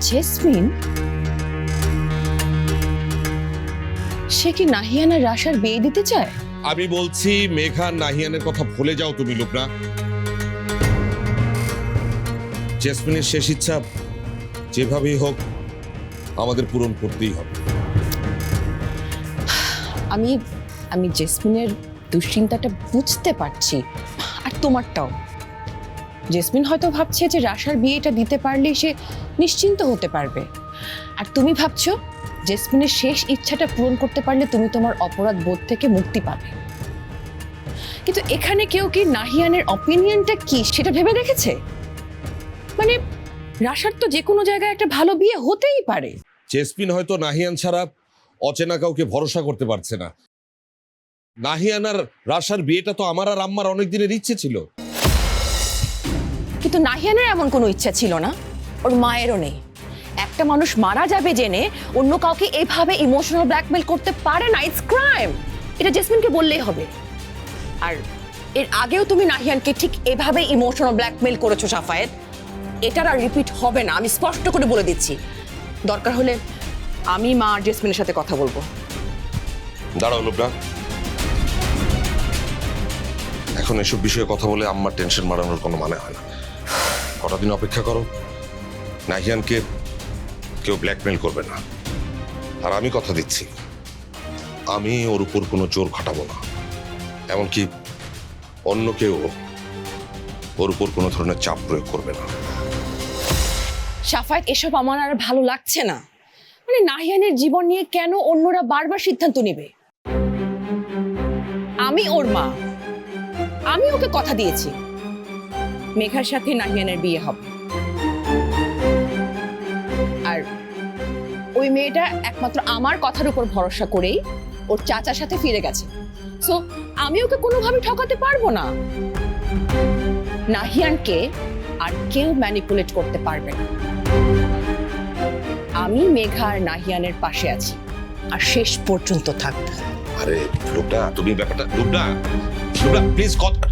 Jasmine, সে কি নাহিয়ান আর rusher বিয়ে দিতে চায়? আমি বলছি মেঘা নাহিয়ানের কথা ভুলে যাও তুমি লুবনা। জেসমিনের শেষ ইচ্ছা যেভাবেই হোক আমাদের পূরণ করতেই হবে। আমি আমি জেসমিনের দুশ্চিন্তাটা বুঝতে পারছি, আর তোমারটাও। জেসমিন হয়তো ভাবছে যে রাশার বিয়েটা দিতে পারলে সে নিশ্চিন্ত হতে পারবে, আর তুমি ভাবছো জেসমিনের শেষ ইচ্ছাটা পূরণ করতে পারলে তুমি তোমার অপরাধ বোধ থেকে মুক্তি পাবে। কিন্তু এখানে কেউ কি নাহিয়ানের অপিনিয়নটা কি সেটা ভেবে দেখেছে? মানে রাশার তো যে কোনো জায়গায় একটা ভালো বিয়ে হতেই পারে। জেসমিন হয়তো নাহিয়ান ছাড়া অচেনা কাউকে ভরসা করতে পারছে না। নাহিয়ান আর রাশার বিয়েটা তো আমার আর আম্মার অনেক দিনের ইচ্ছে ছিল। কিন্তু নাহিয়ানের এমন কোনো ইচ্ছা ছিল না, ওর মায়েরও নেই। একটা মানুষ মারা যাবে জেনে অন্য কাউকে এভাবে ইমোশনাল ব্ল্যাকমেল করতে পারে না, ইটস ক্রাইম। এটা জেসমিনকে বললেই হবে। আর এর আগেও তুমি নাহিয়ানকে ঠিক এভাবে ইমোশনাল ব্ল্যাকমেল করেছো সাফায়েত, এটার আর রিপিট হবে না, আমি স্পষ্ট করে বলে দিচ্ছি। দরকার হলে আমি মা আর জেসমিনের সাথে কথা বলবো। দাঁড়াও লুবনা, এখন এসব বিষয়ে কথা বলে আম্মার টেনশন বাড়ানোর কোনো মানে হয় না। কটা দিন অপেক্ষা করো, নাহিয়ানকে কেউ ব্ল্যাকমেল করবে না। আর আমি কথা দিচ্ছি, আমি ওর উপর কোনো জোর খাটাবো না, এমনকি অন্য কেউ ওর উপর কোনো ধরনের চাপ প্রয়োগ করবে না। সাফায়েত, এসব আমার আর ভালো লাগছে না। মানে নাহিয়ানের জীবন নিয়ে কেন অন্যরা বারবার সিদ্ধান্ত নেবে? আমি ওর মা, আমি ওকে কথা দিয়েছি মেঘার সাথে নাহিয়ানের বিয়ে হবে। আর ওই মেয়েটা একমাত্র আমার কথার উপর ভরসা করেই ওর চাচার সাথে ফিরে গেছে। সো আমি ওকে কোনোভাবে ঠকাতে পারবো না। নাহিয়ানকে আর কেউ ম্যানিপুলেট করতে পারবে না। আমি মেঘা আর নাহিয়ানের পাশে আছি, আর শেষ পর্যন্ত থাকবো। আরে লুবনা, তুমি ব্যাপারটা লুবনা, লুবনা প্লিজ কথা